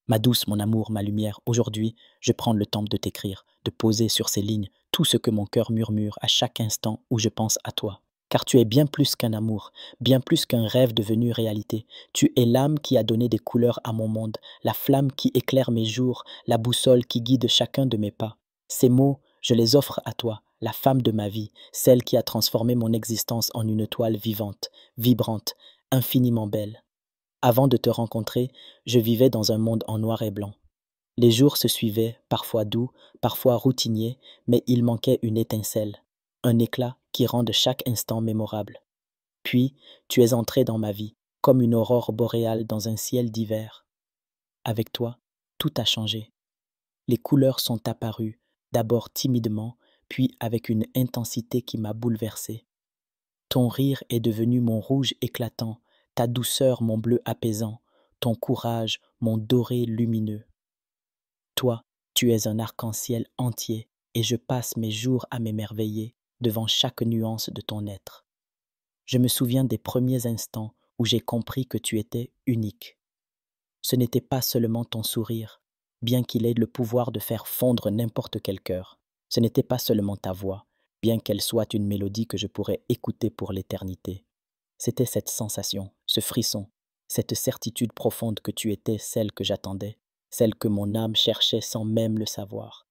Ma douce, mon amour, ma lumière, aujourd'hui, je prends le temps de t'écrire, de poser sur ces lignes tout ce que mon cœur murmure à chaque instant où je pense à toi. Car tu es bien plus qu'un amour, bien plus qu'un rêve devenu réalité. Tu es l'âme qui a donné des couleurs à mon monde, la flamme qui éclaire mes jours, la boussole qui guide chacun de mes pas. Ces mots, je les offre à toi, la femme de ma vie, celle qui a transformé mon existence en une toile vivante, vibrante, infiniment belle. Avant de te rencontrer, je vivais dans un monde en noir et blanc. Les jours se suivaient, parfois doux, parfois routiniers, mais il manquait une étincelle, un éclat qui rende chaque instant mémorable. Puis, tu es entré dans ma vie, comme une aurore boréale dans un ciel d'hiver. Avec toi, tout a changé. Les couleurs sont apparues, d'abord timidement, puis avec une intensité qui m'a bouleversé. Ton rire est devenu mon rouge éclatant, ta douceur mon bleu apaisant, ton courage mon doré lumineux. Toi, tu es un arc-en-ciel entier, et je passe mes jours à m'émerveiller devant chaque nuance de ton être. Je me souviens des premiers instants où j'ai compris que tu étais unique. Ce n'était pas seulement ton sourire, bien qu'il ait le pouvoir de faire fondre n'importe quel cœur. Ce n'était pas seulement ta voix, bien qu'elle soit une mélodie que je pourrais écouter pour l'éternité. C'était cette sensation, ce frisson, cette certitude profonde que tu étais celle que j'attendais, celle que mon âme cherchait sans même le savoir.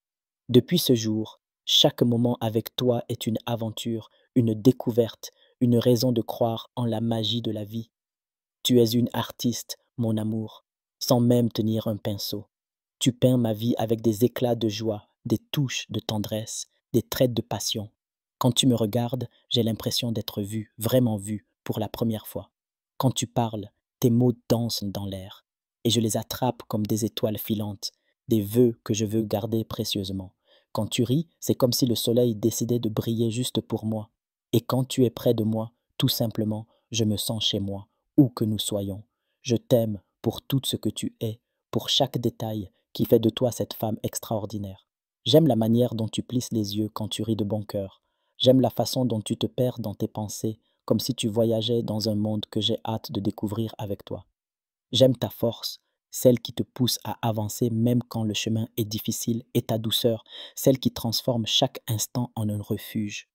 Depuis ce jour, chaque moment avec toi est une aventure, une découverte, une raison de croire en la magie de la vie. Tu es une artiste, mon amour, sans même tenir un pinceau. Tu peins ma vie avec des éclats de joie, des touches de tendresse, des traits de passion. Quand tu me regardes, j'ai l'impression d'être vu, vraiment vu, pour la première fois. Quand tu parles, tes mots dansent dans l'air, et je les attrape comme des étoiles filantes, des vœux que je veux garder précieusement. Quand tu ris, c'est comme si le soleil décidait de briller juste pour moi. Et quand tu es près de moi, tout simplement, je me sens chez moi, où que nous soyons. Je t'aime pour tout ce que tu es, pour chaque détail qui fait de toi cette femme extraordinaire. J'aime la manière dont tu plisses les yeux quand tu ris de bon cœur. J'aime la façon dont tu te perds dans tes pensées, comme si tu voyageais dans un monde que j'ai hâte de découvrir avec toi. J'aime ta force, celle qui te pousse à avancer même quand le chemin est difficile, et ta douceur, celle qui transforme chaque instant en un refuge.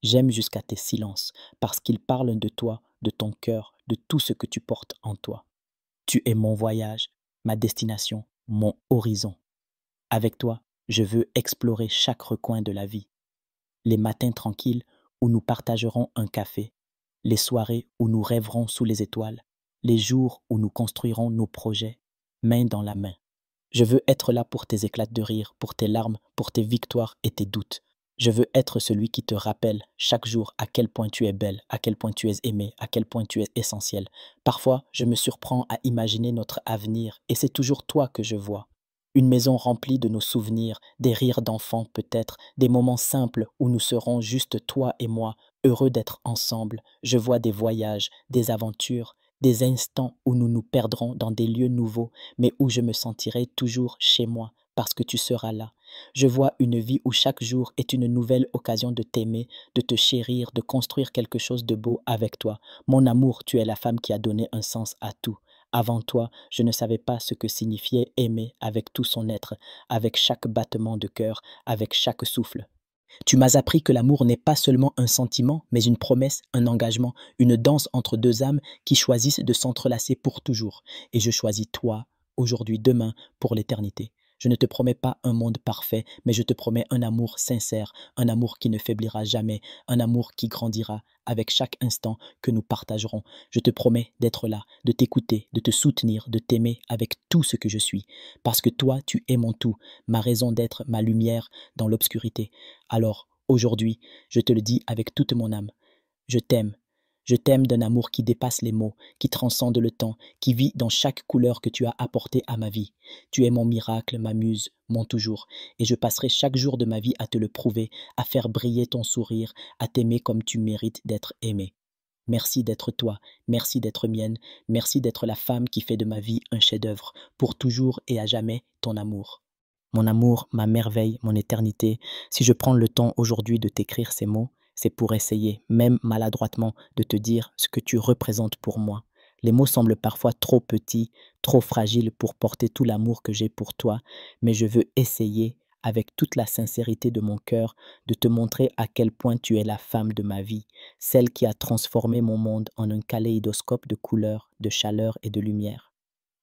J'aime jusqu'à tes silences, parce qu'ils parlent de toi, de ton cœur, de tout ce que tu portes en toi. Tu es mon voyage, ma destination, mon horizon. Avec toi, je veux explorer chaque recoin de la vie. Les matins tranquilles où nous partagerons un café, les soirées où nous rêverons sous les étoiles, les jours où nous construirons nos projets, main dans la main. Je veux être là pour tes éclats de rire, pour tes larmes, pour tes victoires et tes doutes. Je veux être celui qui te rappelle chaque jour à quel point tu es belle, à quel point tu es aimée, à quel point tu es essentielle. Parfois, je me surprends à imaginer notre avenir et c'est toujours toi que je vois. Une maison remplie de nos souvenirs, des rires d'enfants peut-être, des moments simples où nous serons juste toi et moi, heureux d'être ensemble. Je vois des voyages, des aventures, des instants où nous nous perdrons dans des lieux nouveaux, mais où je me sentirai toujours chez moi, parce que tu seras là. Je vois une vie où chaque jour est une nouvelle occasion de t'aimer, de te chérir, de construire quelque chose de beau avec toi. Mon amour, tu es la femme qui a donné un sens à tout. Avant toi, je ne savais pas ce que signifiait aimer avec tout son être, avec chaque battement de cœur, avec chaque souffle. Tu m'as appris que l'amour n'est pas seulement un sentiment, mais une promesse, un engagement, une danse entre deux âmes qui choisissent de s'entrelacer pour toujours. Et je choisis toi, aujourd'hui, demain, pour l'éternité. Je ne te promets pas un monde parfait, mais je te promets un amour sincère, un amour qui ne faiblira jamais, un amour qui grandira avec chaque instant que nous partagerons. Je te promets d'être là, de t'écouter, de te soutenir, de t'aimer avec tout ce que je suis. Parce que toi, tu es mon tout, ma raison d'être, ma lumière dans l'obscurité. Alors, aujourd'hui, je te le dis avec toute mon âme, je t'aime. Je t'aime d'un amour qui dépasse les mots, qui transcende le temps, qui vit dans chaque couleur que tu as apportée à ma vie. Tu es mon miracle, ma muse, mon toujours, et je passerai chaque jour de ma vie à te le prouver, à faire briller ton sourire, à t'aimer comme tu mérites d'être aimé. Merci d'être toi, merci d'être mienne, merci d'être la femme qui fait de ma vie un chef-d'œuvre, pour toujours et à jamais ton amour. Mon amour, ma merveille, mon éternité, si je prends le temps aujourd'hui de t'écrire ces mots, c'est pour essayer, même maladroitement, de te dire ce que tu représentes pour moi. Les mots semblent parfois trop petits, trop fragiles pour porter tout l'amour que j'ai pour toi, mais je veux essayer, avec toute la sincérité de mon cœur, de te montrer à quel point tu es la femme de ma vie, celle qui a transformé mon monde en un kaléidoscope de couleurs, de chaleur et de lumière.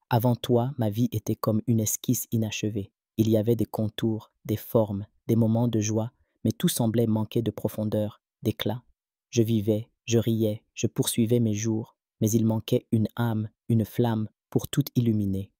Avant toi, ma vie était comme une esquisse inachevée. Il y avait des contours, des formes, des moments de joie, mais tout semblait manquer de profondeur, d'éclat. Je vivais, je riais, je poursuivais mes jours, mais il manquait une âme, une flamme pour tout illuminer.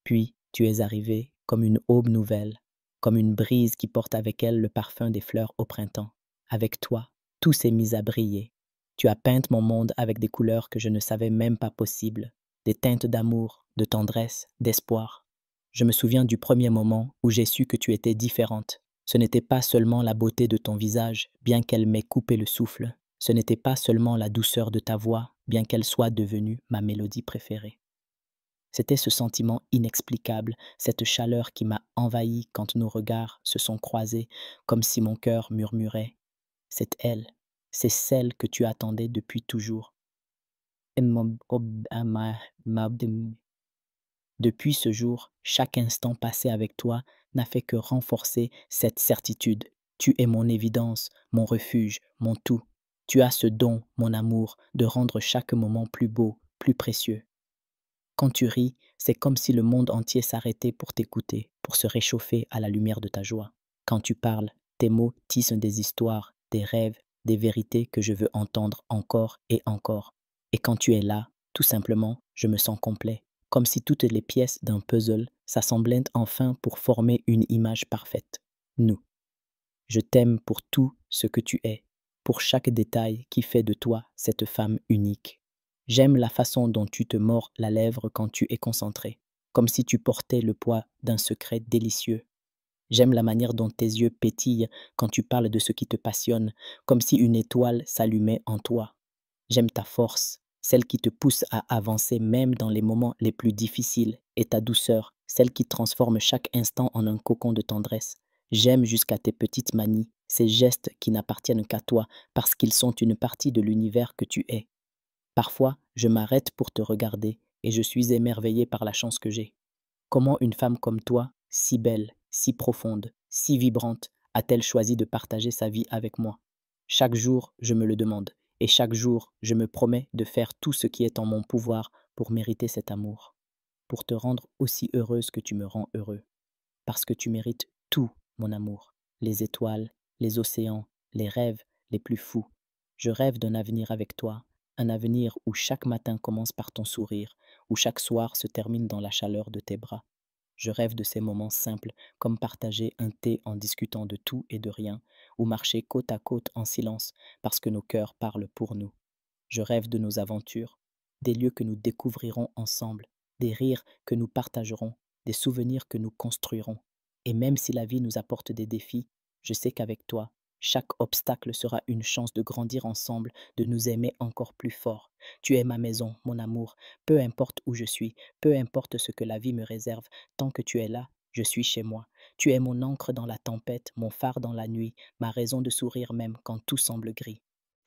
Puis tu es arrivé comme une aube nouvelle, comme une brise qui porte avec elle le parfum des fleurs au printemps. Avec toi, tout s'est mis à briller. Tu as peint mon monde avec des couleurs que je ne savais même pas possibles, des teintes d'amour, de tendresse, d'espoir. Je me souviens du premier moment où j'ai su que tu étais différente. Ce n'était pas seulement la beauté de ton visage, bien qu'elle m'ait coupé le souffle. Ce n'était pas seulement la douceur de ta voix, bien qu'elle soit devenue ma mélodie préférée. C'était ce sentiment inexplicable, cette chaleur qui m'a envahi quand nos regards se sont croisés, comme si mon cœur murmurait. C'est elle, c'est celle que tu attendais depuis toujours. Depuis ce jour, chaque instant passé avec toi n'a fait que renforcer cette certitude. Tu es mon évidence, mon refuge, mon tout. Tu as ce don, mon amour, de rendre chaque moment plus beau, plus précieux. Quand tu ris, c'est comme si le monde entier s'arrêtait pour t'écouter, pour se réchauffer à la lumière de ta joie. Quand tu parles, tes mots tissent des histoires, des rêves, des vérités que je veux entendre encore et encore. Et quand tu es là, tout simplement, je me sens complet, comme si toutes les pièces d'un puzzle s'assemblaient enfin pour former une image parfaite. Nous. Je t'aime pour tout ce que tu es, pour chaque détail qui fait de toi cette femme unique. J'aime la façon dont tu te mords la lèvre quand tu es concentré, comme si tu portais le poids d'un secret délicieux. J'aime la manière dont tes yeux pétillent quand tu parles de ce qui te passionne, comme si une étoile s'allumait en toi. J'aime ta force, celle qui te pousse à avancer même dans les moments les plus difficiles, et ta douceur, celle qui transforme chaque instant en un cocon de tendresse. J'aime jusqu'à tes petites manies, ces gestes qui n'appartiennent qu'à toi, parce qu'ils sont une partie de l'univers que tu es. Parfois, je m'arrête pour te regarder, et je suis émerveillé par la chance que j'ai. Comment une femme comme toi, si belle, si profonde, si vibrante, a-t-elle choisi de partager sa vie avec moi? Chaque jour, je me le demande, et chaque jour, je me promets de faire tout ce qui est en mon pouvoir pour mériter cet amour, pour te rendre aussi heureuse que tu me rends heureux, parce que tu mérites tout, mon amour, les étoiles, les océans, les rêves les plus fous. Je rêve d'un avenir avec toi, un avenir où chaque matin commence par ton sourire, où chaque soir se termine dans la chaleur de tes bras. Je rêve de ces moments simples, comme partager un thé en discutant de tout et de rien, ou marcher côte à côte en silence, parce que nos cœurs parlent pour nous. Je rêve de nos aventures, des lieux que nous découvrirons ensemble, des rires que nous partagerons, des souvenirs que nous construirons. Et même si la vie nous apporte des défis, je sais qu'avec toi, chaque obstacle sera une chance de grandir ensemble, de nous aimer encore plus fort. Tu es ma maison, mon amour, peu importe où je suis, peu importe ce que la vie me réserve, tant que tu es là, je suis chez moi. Tu es mon encre dans la tempête, mon phare dans la nuit, ma raison de sourire même quand tout semble gris.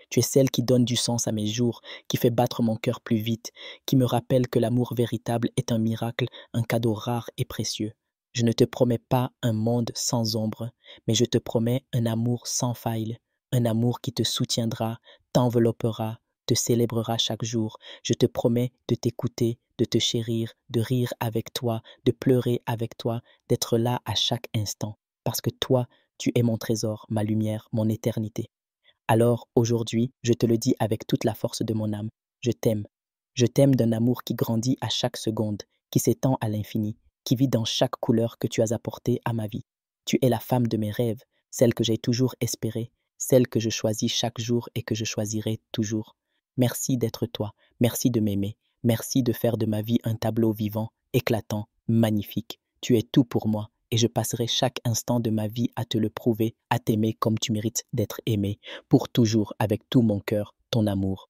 Tu es celle qui donne du sens à mes jours, qui fait battre mon cœur plus vite, qui me rappelle que l'amour véritable est un miracle, un cadeau rare et précieux. Je ne te promets pas un monde sans ombre, mais je te promets un amour sans faille, un amour qui te soutiendra, t'enveloppera, te célébrera chaque jour. Je te promets de t'écouter, de te chérir, de rire avec toi, de pleurer avec toi, d'être là à chaque instant, parce que toi, tu es mon trésor, ma lumière, mon éternité. Alors, aujourd'hui, je te le dis avec toute la force de mon âme, je t'aime. Je t'aime d'un amour qui grandit à chaque seconde, qui s'étend à l'infini, qui vit dans chaque couleur que tu as apportée à ma vie. Tu es la femme de mes rêves, celle que j'ai toujours espérée, celle que je choisis chaque jour et que je choisirai toujours. Merci d'être toi, merci de m'aimer, merci de faire de ma vie un tableau vivant, éclatant, magnifique. Tu es tout pour moi et je passerai chaque instant de ma vie à te le prouver, à t'aimer comme tu mérites d'être aimé, pour toujours avec tout mon cœur, ton amour.